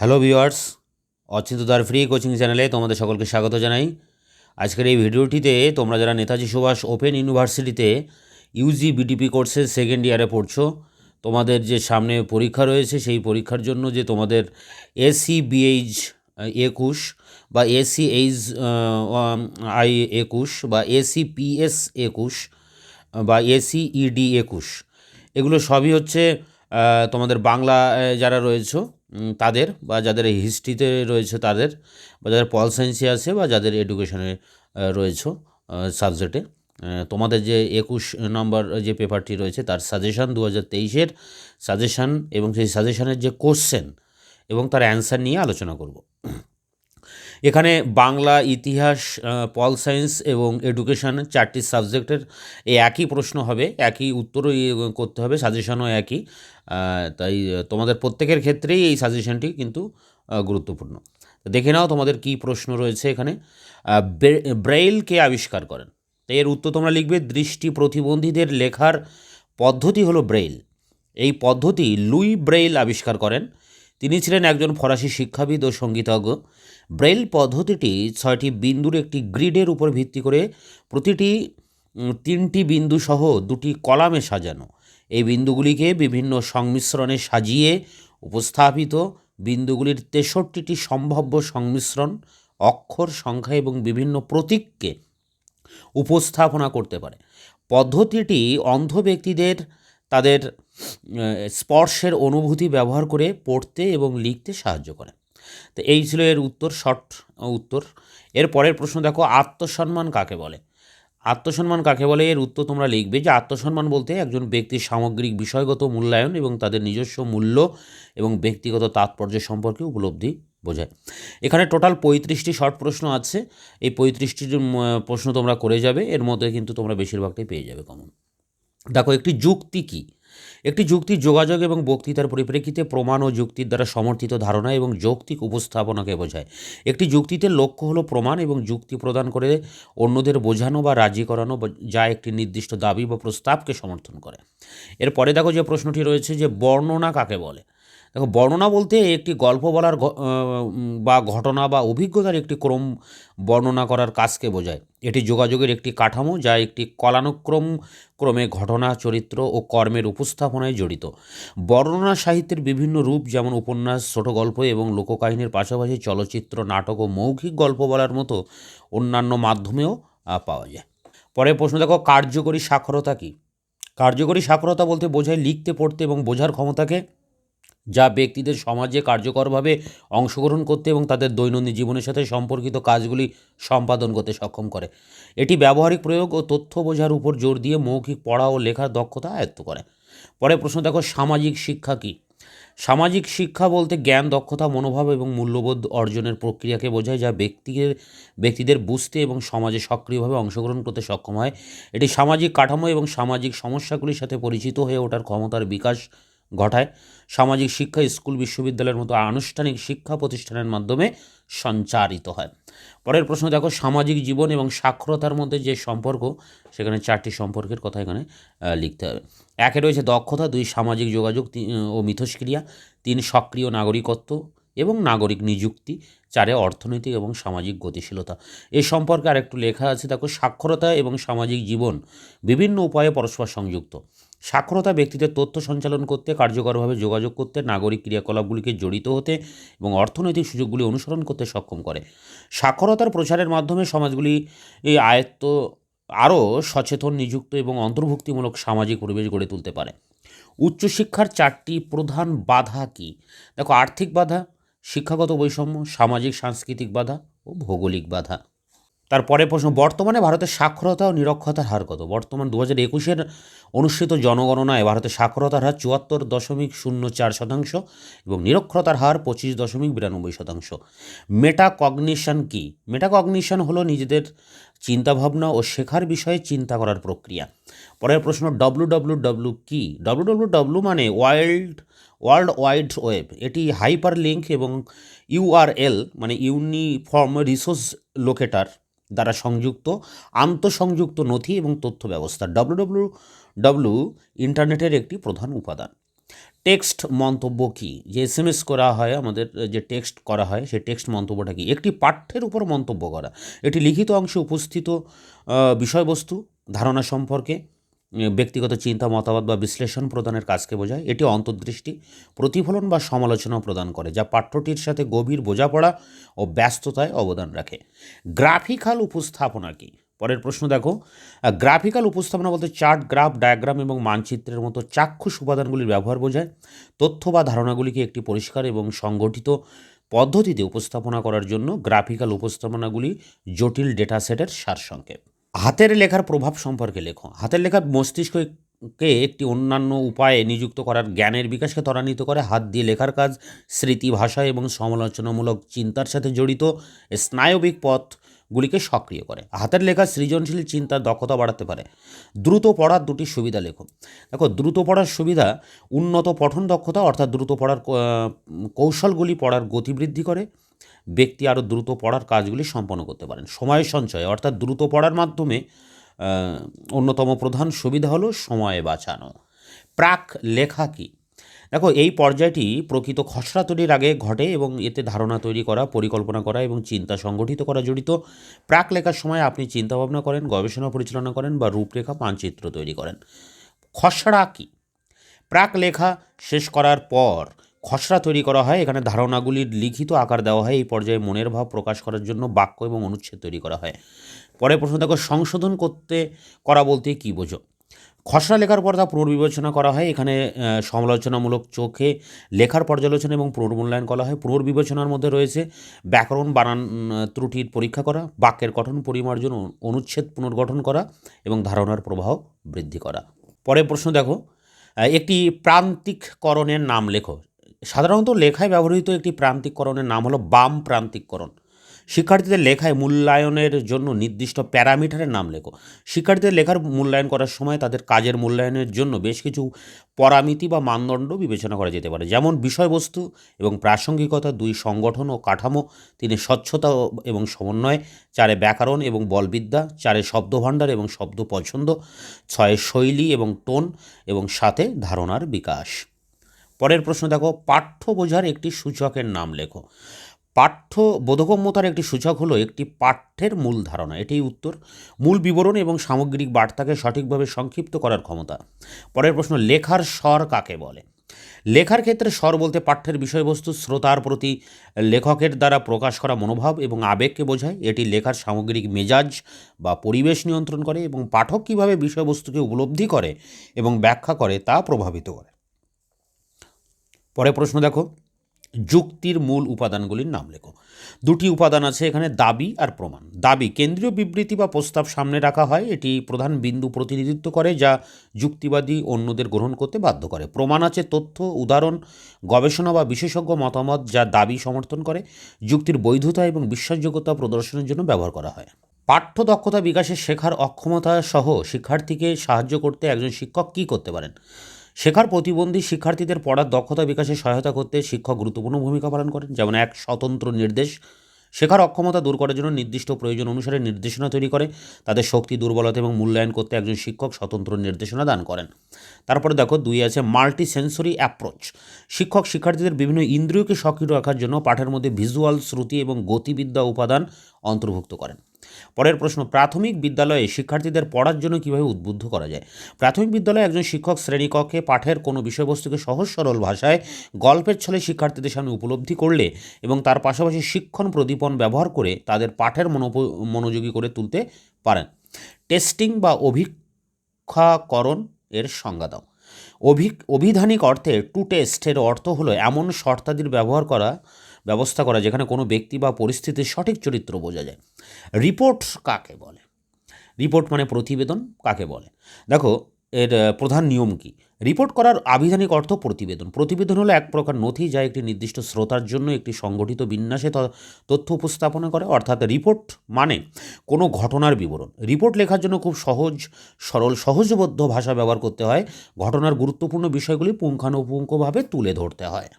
Hello viewers, অচিন্তদার free coaching চ্যানেলে তোমাদের সকলকে স্বাগত জানাই। আজকের এই ভিডিওটিতে তোমরা যারা নেতাজি সুভাষ ওপেন ইউনিভার্সিটিতে ইউজি বিটিপি কোর্সের সেকেন্ড ইয়ারে পড়ছো, তোমাদের যে সামনে পরীক্ষা রয়েছে সেই পরীক্ষার জন্য যে তোমাদের এসিবিএইচ 21 বা এসিএইচ আই 21 বা এসিপিএস 21 বা এসিইডি 21, এগুলো সবই হচ্ছে তোমাদের বাংলা যারা রয়েছে তাদের, বা যাদের হিস্ট্রিতে রয়েছে তাদের, বা যাদের পল সায়েন্সে আছে, বা যাদের এডুকেশনে রয়েছে সাবজেক্টে, তোমাদের যে 21 নম্বর যে পেপারটি রয়েছে তার সাজেশান 2023-এর সাজেশান এবং সেই সাজেশানের যে কোশ্চেন এবং তার অ্যান্সার নিয়ে আলোচনা করব। এখানে বাংলা, ইতিহাস, পল সায়েন্স এবং এডুকেশন চারটি সাবজেক্টের এই একই প্রশ্ন হবে, একই উত্তরও করতে হবে, সাজেশনও একই। তাই তোমাদের প্রত্যেকের ক্ষেত্রেই এই সাজেশনটি কিন্তু গুরুত্বপূর্ণ। দেখে নাও তোমাদের কি প্রশ্ন রয়েছে এখানে। ব্রেইল কে আবিষ্কার করেন? তো এর উত্তর তোমরা লিখবে দৃষ্টি প্রতিবন্ধীদের লেখার পদ্ধতি হলো ব্রেইল। এই পদ্ধতি লুই ব্রেইল আবিষ্কার করেন। তিনি ছিলেন একজন ফরাসি শিক্ষাবিদ ও সঙ্গীতজ্ঞ। ব্রেইল পদ্ধতিটি 6টি বিন্দুর একটি গ্রিডের উপর ভিত্তি করে প্রতিটি 3টি বিন্দু সহ 2টি কলামে সাজানো। এই বিন্দুগুলিকে বিভিন্ন সংমিশ্রণে সাজিয়ে উপস্থাপিত বিন্দুগুলির 63টি সম্ভাব্য সংমিশ্রণ অক্ষর, সংখ্যা এবং বিভিন্ন প্রতীককে উপস্থাপনা করতে পারে। পদ্ধতিটি অন্ধ ব্যক্তিদের তাদের স্পর্শের অনুভূতি ব্যবহার করে পড়তে এবং লিখতে সাহায্য করে। তো এই ছিল এর উত্তর, শর্ট উত্তর। এর পরের প্রশ্ন দেখো, আত্মসম্মান কাকে বলে? আত্মসম্মান কাকে বলে এর উত্তর তোমরা লিখবে যে আত্মসম্মান বলতে একজন ব্যক্তির সামগ্রিক বিষয়গত মূল্যায়ন এবং তাদের নিজস্ব মূল্য এবং ব্যক্তিগত তাৎপর্য সম্পর্কে উপলব্ধি বোঝায়। এখানে টোটাল 35টি শর্ট প্রশ্ন আছে। এই 35টি প্রশ্ন তোমরা করে যাবে, এর মধ্যে কিন্তু তোমরা বেশিরভাগটাই পেয়ে যাবে কমন। দেখো, একটি যুক্তি কী? একটি যুক্তি যোগাযোগ এবং বক্তৃতার পরিপ্রেক্ষিতে প্রমাণ ও যুক্তির দ্বারা সমর্থিত ধারণা এবং যৌক্তিক উপস্থাপনাকে বোঝায়। একটি যুক্তিতে লক্ষ্য হলো প্রমাণ এবং যুক্তি প্রদান করে অন্যদের বোঝানো বা রাজি করানো, যা একটি নির্দিষ্ট দাবি বা প্রস্তাবকে সমর্থন করে। এরপরে দেখো যে প্রশ্নটি রয়েছে যে বর্ণনা কাকে বলে? দেখো, বর্ণনা বলতে একটি গল্প বলার বা ঘটনা বা অভিজ্ঞতার একটি ক্রম বর্ণনা করার কাজকে বোঝায়। এটি যোগাযোগের একটি কাঠামো যা একটি ক্রমে ঘটনা, চরিত্র ও কর্মের উপস্থাপনায় জড়িত। বর্ণনা সাহিত্যের বিভিন্ন রূপ, যেমন উপন্যাস, ছোট গল্প এবং লোককাহিনীর পাশাপাশি চলচ্চিত্র, নাটক ও মৌখিক গল্প বলার মতো অন্যান্য মাধ্যমেও পাওয়া যায়। পরের প্রশ্ন দেখো, কার্যকরী সাক্ষরতা কী? কার্যকরী সাক্ষরতা বলতে বোঝায় লিখতে, পড়তে এবং বোঝার ক্ষমতাকে, যা ব্যক্তিদের সমাজে কার্যকরভাবে অংশগ্রহণ করতে এবং তাদের দৈনন্দিন জীবনের সাথে সম্পর্কিত কাজগুলি সম্পাদন করতে সক্ষম করে। এটি ব্যবহারিক প্রয়োগ ও তথ্য বোঝার উপর জোর দিয়ে মৌখিক পড়া ও লেখার দক্ষতা আয়ত্ত করে। পরের প্রশ্ন দেখো, সামাজিক শিক্ষা কী? সামাজিক শিক্ষা বলতে জ্ঞান, দক্ষতা, মনোভাব এবং মূল্যবোধ অর্জনের প্রক্রিয়াকে বোঝায়, যা ব্যক্তিদের বুঝতে এবং সমাজে সক্রিয়ভাবে অংশগ্রহণ করতে সক্ষম হয়। এটি সামাজিক কাঠামো এবং সামাজিক সমস্যাগুলির সাথে পরিচিত হয়ে ওঠার ক্ষমতার বিকাশ ঘটায়। সামাজিক শিক্ষা স্কুল, বিশ্ববিদ্যালয়ের মতো আনুষ্ঠানিক শিক্ষা প্রতিষ্ঠানের মাধ্যমে সঞ্চারিত হয়। পরের প্রশ্ন দেখো, সামাজিক জীবন এবং সাক্ষরতার মধ্যে যে সম্পর্ক, সেখানে 4টি সম্পর্কের কথা এখানে লিখতে হবে। 1 রয়েছে দক্ষতা, 2 সামাজিক যোগাযোগ ও মিথস্ক্রিয়া, 3 সক্রিয় নাগরিকত্ব এবং নাগরিক নিযুক্তি, 4 অর্থনৈতিক এবং সামাজিক গতিশীলতা। এ সম্পর্কে আরেকটু লেখা আছে, দেখো, সাক্ষরতা এবং সামাজিক জীবন বিভিন্ন উপায়ে পরস্পর সংযুক্ত। সাক্ষরতা ব্যক্তিদের তথ্য সঞ্চালন করতে, কার্যকরভাবে যোগাযোগ করতে, নাগরিক ক্রিয়াকলাপগুলিকে জড়িত হতে এবং অর্থনৈতিক সুযোগগুলি অনুসরণ করতে সক্ষম করে। সাক্ষরতার প্রচারের মাধ্যমে সমাজগুলি এই আরও সচেতন, নিযুক্ত এবং অন্তর্ভুক্তিমূলক সামাজিক পরিবেশ গড়ে তুলতে পারে। উচ্চশিক্ষার 4টি প্রধান বাধা কী? দেখো, আর্থিক বাধা, শিক্ষাগত বৈষম্য, সামাজিক সাংস্কৃতিক বাধা ও ভৌগোলিক বাধা। তারপরে প্রশ্ন, বর্তমানে ভারতের সাক্ষরতা ও নিরক্ষরতার হার কত? বর্তমান 2021-এর অনুষ্ঠিত জনগণনায় ভারতের সাক্ষরতার হার 74.04% এবং নিরক্ষরতার হার 25.92%। মেটাকগনিশন কি? মেটাকগনিশন হলো নিজেদের চিন্তাভাবনা ও শেখার বিষয়ে চিন্তা করার প্রক্রিয়া। পরের প্রশ্ন, WWW কি? WWW মানে ওয়ার্ল্ড ওয়াইড ওয়েব। এটি হাইপার লিঙ্ক এবং ইউআরএল মানে ইউনিফর্ম রিসোর্স লোকেটার দ্বারা সংযুক্ত আন্তঃসংযুক্ত নথি এবং তথ্য ব্যবস্থা। WWW ইন্টারনেটের একটি প্রধান উপাদান। টেক্সট মন্তব্য কী? যে এসএমএস করা হয় আমাদের, যে টেক্সট করা হয় সেই টেক্সট মন্তব্যটা কী? একটি পাঠ্যের উপর মন্তব্য করা। এটি লিখিত অংশে উপস্থিত বিষয়বস্তু, ধারণা সম্পর্কে ব্যক্তিগত চিন্তা, মতামত বা বিশ্লেষণ প্রদানের কাজকে বোঝায়। এটি অন্তর্দৃষ্টি, প্রতিফলন বা সমালোচনা প্রদান করে, যা পাঠ্যটির সাথে গভীর বোঝাপড়া ও ব্যস্ততায় অবদান রাখে। গ্রাফিক্যাল উপস্থাপনা কী? পরের প্রশ্ন দেখো, গ্রাফিক্যাল উপস্থাপনা বলতে চার্ট, গ্রাফ, ডায়াগ্রাম এবং মানচিত্রের মতো চাক্ষুষ উপাদানগুলির ব্যবহার বোঝায়। তথ্য বা ধারণাগুলিকে একটি পরিষ্কার এবং সংগঠিত পদ্ধতিতে উপস্থাপনা করার জন্য গ্রাফিক্যাল উপস্থাপনাগুলি জটিল ডেটা সেটের সারসংক্ষেপ। হাতের লেখার প্রভাব সম্পর্কে লেখো। হাতের লেখা মস্তিষ্ককে একটি অন্যান্য উপায়ে নিযুক্ত করার জ্ঞানের বিকাশকে ত্বরান্বিত করে। হাত দিয়ে লেখার কাজ স্মৃতি, ভাষা এবং সমালোচনামূলক চিন্তার সাথে জড়িত স্নায়বিক পথগুলিকে সক্রিয় করে। হাতের লেখা সৃজনশীল চিন্তার দক্ষতা বাড়াতে পারে। দ্রুত পড়ার দুটি সুবিধা লেখো। দেখো, দ্রুত পড়ার সুবিধা: উন্নত পঠন দক্ষতা, অর্থাৎ দ্রুত পড়ার কৌশলগুলি পড়ার গতি বৃদ্ধি করে। ব্যক্তি আরও দ্রুত পড়ার কাজগুলি সম্পন্ন করতে পারেন। সময় সঞ্চয়, অর্থাৎ দ্রুত পড়ার মাধ্যমে অন্যতম প্রধান সুবিধা হলো সময় বাঁচানো। প্রাক লেখা কী? দেখো, এই পর্যায়টি প্রকৃত খসড়া তৈরির আগে ঘটে এবং এতে ধারণা তৈরি করা, পরিকল্পনা করা এবং চিন্তা সংগঠিত করা জড়িত। প্রাক লেখার সময় আপনি চিন্তাভাবনা করেন, গবেষণা পরিচালনা করেন বা রূপরেখা, মানচিত্র তৈরি করেন। খসড়া কী? প্রাক লেখা শেষ করার পর খসড়া তৈরি করা হয়। এখানে ধারণাগুলির লিখিত আকার দেওয়া হয়। এই পর্যায়ে মনের ভাব প্রকাশ করার জন্য বাক্য এবং অনুচ্ছেদ তৈরি করা হয়। পরের প্রশ্ন দেখো, সংশোধন করা বলতে কী বোঝো? খসড়া লেখার পর তা পুনর্বিবেচনা করা হয়। এখানে সমালোচনামূলক চোখে লেখার পর্যালোচনা এবং পুনর্মূল্যায়ন করা হয়। পুনর্বিবেচনার মধ্যে রয়েছে ব্যাকরণ, বানান ত্রুটির পরীক্ষা করা, বাক্যের গঠন পরিমার্জন, অনুচ্ছেদ পুনর্গঠন করা এবং ধারণার প্রবাহ বৃদ্ধি করা। পরের প্রশ্ন দেখো, একটি প্রান্তিককরণের নাম লেখো। সাধারণত লেখায় ব্যবহৃত একটি প্রান্তিককরণের নাম হলো বাম প্রান্তিককরণ। শিক্ষার্থীদের লেখায় মূল্যায়নের জন্য নির্দিষ্ট প্যারামিটারের নাম লেখো। শিক্ষার্থীদের লেখার মূল্যায়ন করার সময় তাদের কাজের মূল্যায়নের জন্য বেশ কিছু পরামিতি বা মানদণ্ড বিবেচনা করা যেতে পারে, যেমন বিষয়বস্তু এবং প্রাসঙ্গিকতা, 2 সংগঠন ও কাঠামো, 3 স্বচ্ছতা এবং সমন্বয়, 4 ব্যাকরণ এবং বলবিদ্যা, 4 শব্দভাণ্ডার এবং শব্দ পছন্দ, 6 শৈলী এবং টোন এবং 7 ধারণার বিকাশ। পরের প্রশ্ন দেখো, পাঠ্য বোঝার একটি সূচকের নাম লেখো। পাঠ্য বোধগম্যতার একটি সূচক হলো একটি পাঠ্যের মূল ধারণা, এটাই উত্তর। মূল বিবরণ এবং সামগ্রিক বার্তাকে সঠিকভাবে সংক্ষিপ্ত করার ক্ষমতা। পরের প্রশ্ন, লেখার স্বর কাকে বলে? লেখার ক্ষেত্রে স্বর বলতে পাঠ্যের বিষয়বস্তু, শ্রোতার প্রতি লেখকের দ্বারা প্রকাশ করা মনোভাব এবং আবেগকে বোঝায়। এটি লেখার সামগ্রিক মেজাজ বা পরিবেশ নিয়ন্ত্রণ করে এবং পাঠক কীভাবে বিষয়বস্তুকে উপলব্ধি করে এবং ব্যাখ্যা করে তা প্রভাবিত করে। পরের প্রশ্ন দেখো, যুক্তির মূল উপাদানগুলির নাম লেখো। 2টি উপাদান আছে এখানে, দাবি আর প্রমাণ। দাবি কেন্দ্রীয় বিবৃতি বা প্রস্তাব সামনে রাখা হয়। এটি প্রধান বিন্দু প্রতিনিধিত্ব করে যা যুক্তিবাদী অন্যদের গ্রহণ করতে বাধ্য করে। প্রমাণ আছে তথ্য, উদাহরণ, গবেষণা বা বিশেষজ্ঞ মতামত যা দাবি সমর্থন করে। যুক্তির বৈধতা এবং বিশ্বাসযোগ্যতা প্রদর্শনের জন্য ব্যবহার করা হয়। পাঠ্য দক্ষতা বিকাশে শেখার অক্ষমতা সহ শিক্ষার্থীকে সাহায্য করতে একজন শিক্ষক কী করতে পারেন? শেখার প্রতিবন্ধী শিক্ষার্থীদের পড়ার দক্ষতা বিকাশে সহায়তা করতে শিক্ষক গুরুত্বপূর্ণ ভূমিকা পালন করেন, যেমন 1 স্বতন্ত্র নির্দেশ। শেখার অক্ষমতা দূর করার জন্য নির্দিষ্ট প্রয়োজন অনুসারে নির্দেশনা তৈরি করে। তাদের শক্তি, দুর্বলতা এবং মূল্যায়ন করতে একজন শিক্ষক স্বতন্ত্র নির্দেশনা দান করেন। তারপরে দেখো 2 আছে মাল্টি সেন্সরি অ্যাপ্রোচ। শিক্ষক শিক্ষার্থীদের বিভিন্ন ইন্দ্রিয়কে সক্রিয় রাখার জন্য পাঠের মধ্যে ভিজুয়াল, শ্রুতি এবং গতিবিদ্যা উপাদান অন্তর্ভুক্ত করেন। পরের প্রশ্ন, প্রাথমিক বিদ্যালয়ে শিক্ষার্থীদের পড়ার জন্য কীভাবে উদ্বুদ্ধ করা যায়? প্রাথমিক বিদ্যালয়ে একজন শিক্ষক শ্রেণীকক্ষে পাঠের কোনো বিষয়বস্তুকে সহজ সরল ভাষায় গল্পের ছলে শিক্ষার্থীদের সামনে উপলব্ধি করলে এবং তার পাশাপাশি শিক্ষণ প্রদীপন ব্যবহার করে তাদের পাঠের মনোযোগী করে তুলতে পারেন। টেস্টিং বা অভিক্ষাকরণ এর সংজ্ঞা দাও। অভিধানিক অর্থে টু টেস্ট এর অর্থ হলো এমন শর্তাদির ব্যবস্থা করা যেখানে কোনো ব্যক্তি বা পরিস্থিতির সঠিক চরিত্র বোঝা যায়। রিপোর্ট কাকে বলে? রিপোর্ট মানে প্রতিবেদন কাকে বলে? দেখো, এর প্রধান নিয়ম কী? রিপোর্ট করার আবিধানিক অর্থ প্রতিবেদন। প্রতিবেদন হলো এক প্রকার নথি যা একটি নির্দিষ্ট শ্রোতার জন্য একটি সংগঠিত বিন্যাসে তথ্য উপস্থাপনা করে, অর্থাৎ রিপোর্ট মানে কোনো ঘটনার বিবরণ। রিপোর্ট লেখার জন্য খুব সহজ, সরল, সহজবোধ্য ভাষা ব্যবহার করতে হয়। ঘটনার গুরুত্বপূর্ণ বিষয়গুলি পুঙ্খানুপুঙ্খভাবে তুলে ধরতে হয়।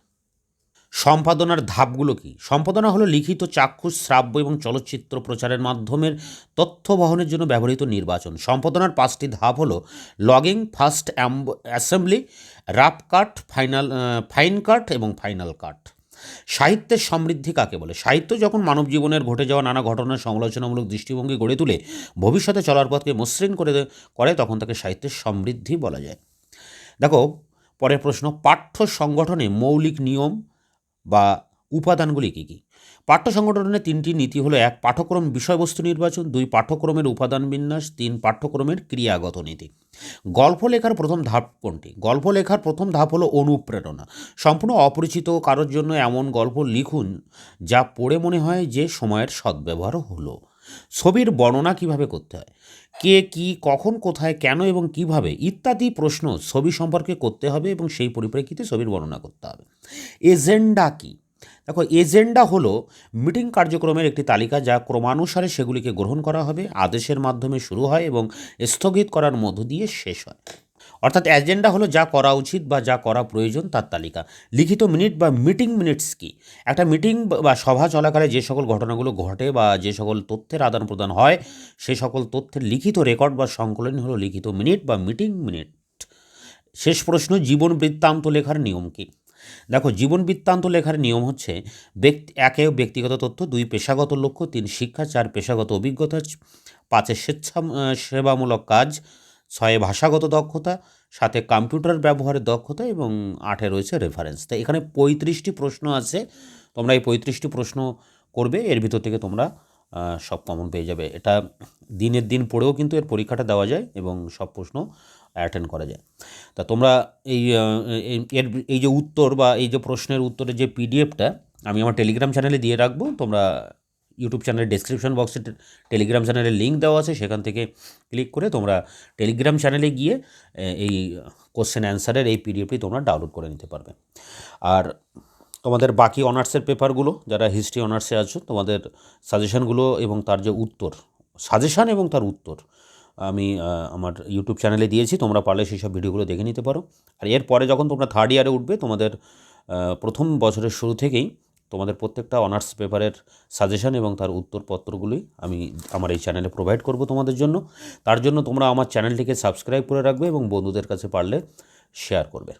সম্পাদনার ধাপগুলো কী? সম্পাদনা হলো লিখিত, চাক্ষুষ, শ্রাব্য এবং চলচ্চিত্র প্রচারের মাধ্যমের তথ্য বহনের জন্য ব্যবহৃত নির্বাচন। সম্পাদনার 5টি ধাপ হলো লগিং, ফার্স্ট অ্যাসেম্বলি, রাফ কাট, ফাইন কাট এবং ফাইনাল কাট। সাহিত্যের সমৃদ্ধি কাকে বলে? সাহিত্য যখন মানব জীবনের ঘটে যাওয়া নানা ঘটনার সমালোচনামূলক দৃষ্টিভঙ্গি গড়ে তুলে ভবিষ্যতে চলার পথকে মসৃণ করে তখন তাকে সাহিত্যের সমৃদ্ধি বলা যায়। দেখো পরের প্রশ্ন, পাঠ্য সংগঠনে মৌলিক নিয়ম বা উপাদানগুলি কী কী? পাঠ্য সংগঠনের 3টি নীতি হলো: 1 পাঠ্যক্রম বিষয়বস্তু নির্বাচন, 2 পাঠ্যক্রমের উপাদান বিন্যাস, 3 পাঠ্যক্রমের ক্রিয়াগত নীতি। গল্প লেখার প্রথম ধাপ কোনটি? গল্প লেখার প্রথম ধাপ হলো অনুপ্রেরণা। সম্পূর্ণ অপরিচিত কারোর জন্য এমন গল্প লিখুন যা পড়ে মনে হয় যে সময়ের সদ্ব্যবহার হলো। ছবির বর্ণনা কিভাবে করতে হয়? কে, কি, কখন, কোথায়, কেন এবং কিভাবে ইত্যাদি প্রশ্ন ছবি সম্পর্কে করতে হবে এবং সেই পরিপ্রেক্ষিতে ছবির বর্ণনা করতে হবে। এজেন্ডা কী? দেখো এজেন্ডা হলো মিটিং কার্যক্রমের একটি তালিকা যা ক্রমানুসারে সেগুলিকে গ্রহণ করা হবে, আদেশের মাধ্যমে শুরু হয় এবং স্থগিত করার মধ্য দিয়ে শেষ হয়। অর্থাৎ এজেন্ডা হলো যা করা উচিত বা যা করা প্রয়োজন তার তালিকা। লিখিত মিনিট বা মিটিং মিনিটস কি? একটা মিটিং বা সভা চলাকালে যে সকল ঘটনাগুলো ঘটে বা যে সকল তথ্যের আদান প্রদান হয় সে সকল তথ্যের লিখিত রেকর্ড বা সংকলন হলো লিখিত মিনিট বা মিটিং মিনিট। শেষ প্রশ্ন, জীবন বৃত্তান্ত লেখার নিয়ম কী? দেখো জীবন বৃত্তান্ত লেখার নিয়ম হচ্ছে: 1 ব্যক্তিগত তথ্য, 2 পেশাগত লক্ষ্য, 3 শিক্ষা, 4 পেশাগত অভিজ্ঞতা, 5 সেবামূলক কাজ, 6 ভাষাগত দক্ষতা, 7 কম্পিউটার ব্যবহারের দক্ষতা এবং 8 রয়েছে রেফারেন্স। তাই এখানে 35টি প্রশ্ন আছে, তোমরা এই 35টি প্রশ্ন করবে, এর ভিতর থেকে তোমরা সব কমন পেয়ে যাবে। এটা দিনের দিন পড়েও কিন্তু এর পরীক্ষাটা দেওয়া যায় এবং সব প্রশ্ন অ্যাটেন্ড করা যায়। তা তোমরা এই এই যে উত্তর বা এই যে প্রশ্নের উত্তরের যে পিডিএফটা আমি আমার টেলিগ্রাম চ্যানেলে দিয়ে রাখবো। তোমরা ইউটিউব চ্যানেলের ডেসক্রিপশন বক্সে টেলিগ্রাম চ্যানেলের লিঙ্ক দেওয়া আছে, সেখান থেকে ক্লিক করে তোমরা টেলিগ্রাম চ্যানেলে গিয়ে এই কোশ্চেন অ্যান্সারের এই পিডিএফটি তোমরা ডাউনলোড করে নিতে পারবে। আর তোমাদের বাকি অনার্সের পেপারগুলো, যারা হিস্ট্রি অনার্সে আছো, তোমাদের সাজেশানগুলো এবং তার যে উত্তর, সাজেশান এবং তার উত্তর আমি আমার ইউটিউব চ্যানেলে দিয়েছি, তোমরা পারলে সেই সব ভিডিওগুলো দেখে নিতে পারো। আর এরপরে যখন তোমরা 3rd ইয়ারে উঠবে, তোমাদের প্রথম বছরের শুরু থেকেই তোমাদের প্রত্যেকটা অনার্স পেপারের সাজেশান এবং তার উত্তরপত্রগুলি আমি আমার এই চ্যানেলে প্রোভাইড করব তোমাদের জন্য। তার জন্য তোমরা আমার চ্যানেলটিকে সাবস্ক্রাইব করে রাখবে এবং বন্ধুদের কাছে পারলে শেয়ার করবে।